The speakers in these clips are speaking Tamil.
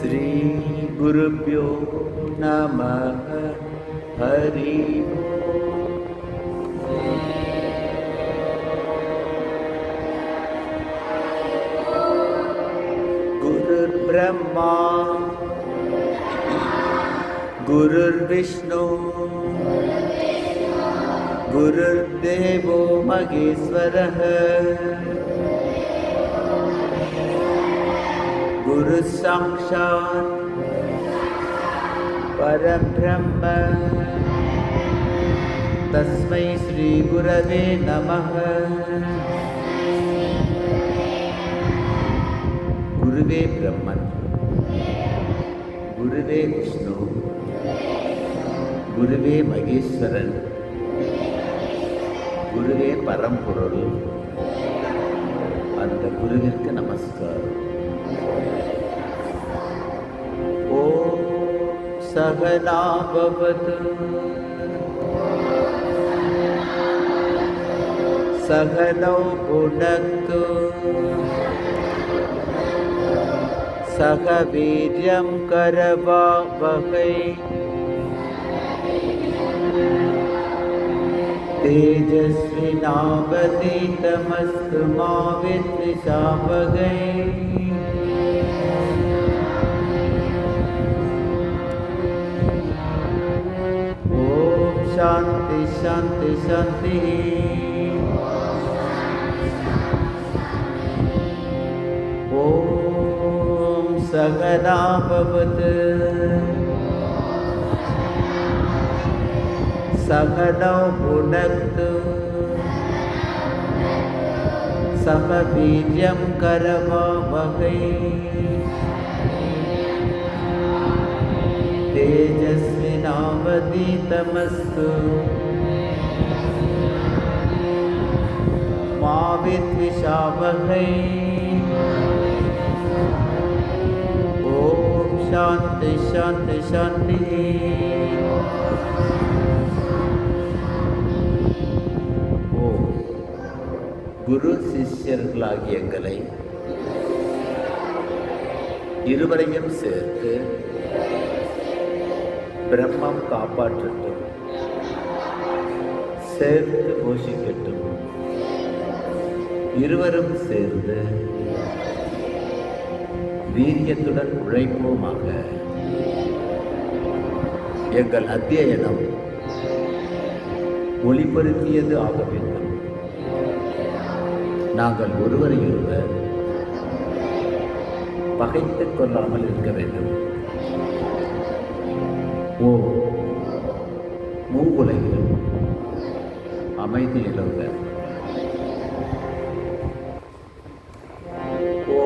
श्री गुरुभ्यो नमः। हरि गुरुर्ब्रह्मा गुरुर्विष्णु गुरुर्देवो महेश्वरः गुरु साक्षात् परब्रह्म तस्मै श्री गुरवे नमः। गुरुवे ब्रह्मन् गुरुवे विष्णु गुरुवे महेश्वरன் குருவே பரம்பொருள். அந்த குருவிற்கு நமஸ்காரம். ஓம் சகனா பவது சகனௌ புனக்து சக வீர்யம் கரவாவகை तेजस्विनावतीतमस्तु मा विद्विषावहै। ओम शांति शांति शांति। ओम सहना भवतु सहनौ भुनक्तु सह वीर्यं करवावहै तेजस्विनावतीतमस्तु मा विद्विषावहै। ओम शांति शांति शांति। குரு சிஷ்யர்களாகிய எங்களை இருவரையும் சேர்த்து பிரம்மம் காப்பாற்றட்டும், சேர்த்து போஷிக்கட்டும். இருவரும் சேர்ந்து வீரியத்துடன் உழைப்போமாக. எங்கள் அத்தியனம் ஒளிபருத்தியது ஆக வேண்டும். நாங்கள் ஒருவரையொருவர் பகைத்துக் கொள்ளாமல் இருக்க வேண்டும். ஓ மூவுலகிலும் அமைதி நிலவுக. ஓ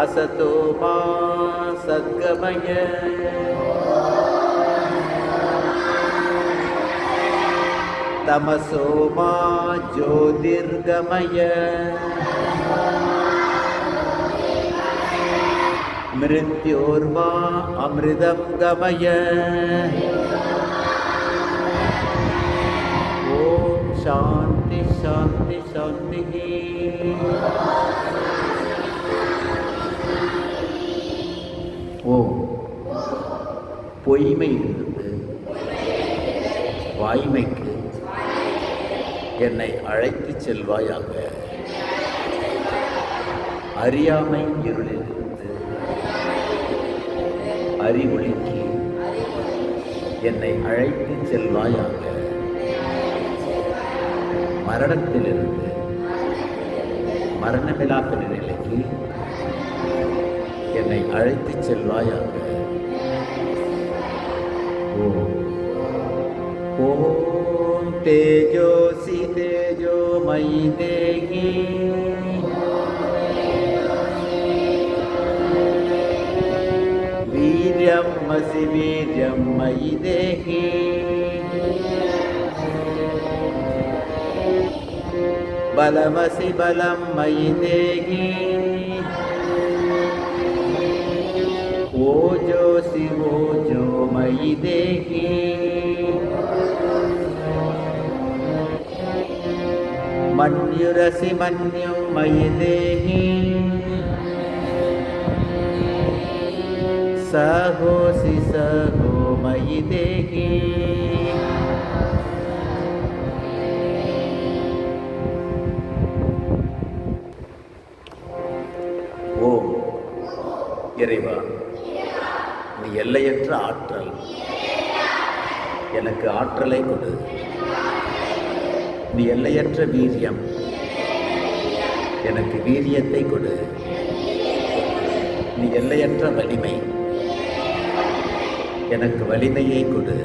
அசதோ மா சத்கமய तमसो मा ज्योतिर्गमय मृत्योर्मा अमृतं गमय। ओम शांति शांति शांति। ஓம் பொய்மையிலிருந்து வாய்மைக்கு என்னை அழைத்துச் செல்வாயாக. அறியாமை இருளிலிருந்து அறிவொளிக்கு என்னை அழைத்துச் செல்வாயாக. மரணத்திலிருந்து மரணமில்லாத நிலைக்கு என்னை அழைத்துச் செல்வாயாக. ஓம் तेजोसि तेजोमयि देहि वीर्यमसि वीर्यं मयि देहि बलमसि बलं मयि देहि ओजोसि ओजो मयि देहि मन्युरसि मन्युं मयि देहि सहोऽसि सहो मयि देहि ஓம் இறைவா, நீ எல்லையற்ற ஆற்றல், எனக்கு ஆற்றலை கொடு. நீ எல்லையற்ற வீரியம், எனக்கு வீரியத்தை கொடு. நீ எல்லையற்ற வலிமை, எனக்கு வலிமையை கொடு.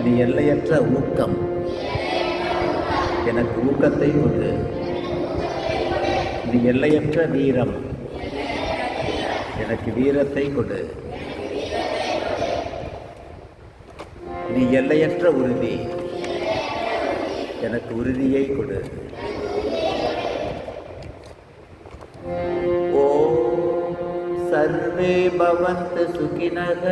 நீ எல்லையற்ற ஊக்கம், எனக்கு ஊக்கத்தை கொடு. நீ எல்லையற்ற வீரம், எனக்கு வீரத்தை கொடு. நீ எல்லையற்ற உறுதி, எனக்கு உறுதியை கொடு. ஓம் சர்வே பவந்து சுகினக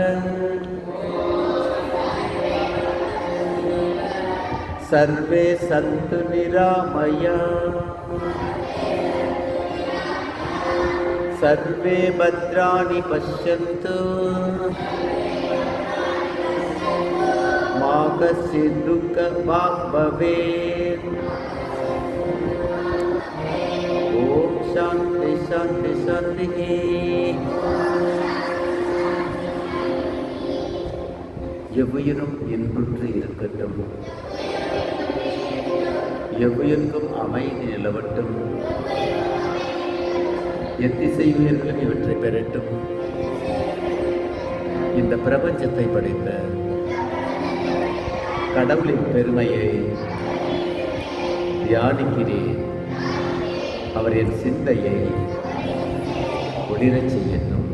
சர்வே சந்து நிராமயா सर्वे भद्राणि पश्यन्तु मा कश्चित् दुःखभाग् भवेत्. ॐ शान्ति शान्ति शान्तिः. எவ்வுயிரும் இன்புற்று இருக்கட்டும், எவ்வுயிர்க்கும் அமைதி நிலவட்டும், எத்திசை உயிர்களும் இவற்றை பெறட்டும். இந்த பிரபஞ்சத்தை படைத்த கடவுளின் பெருமையை தியானிக்கிறேன். அவர் என் சிந்தையை ஒளிரச் செய்யட்டும்.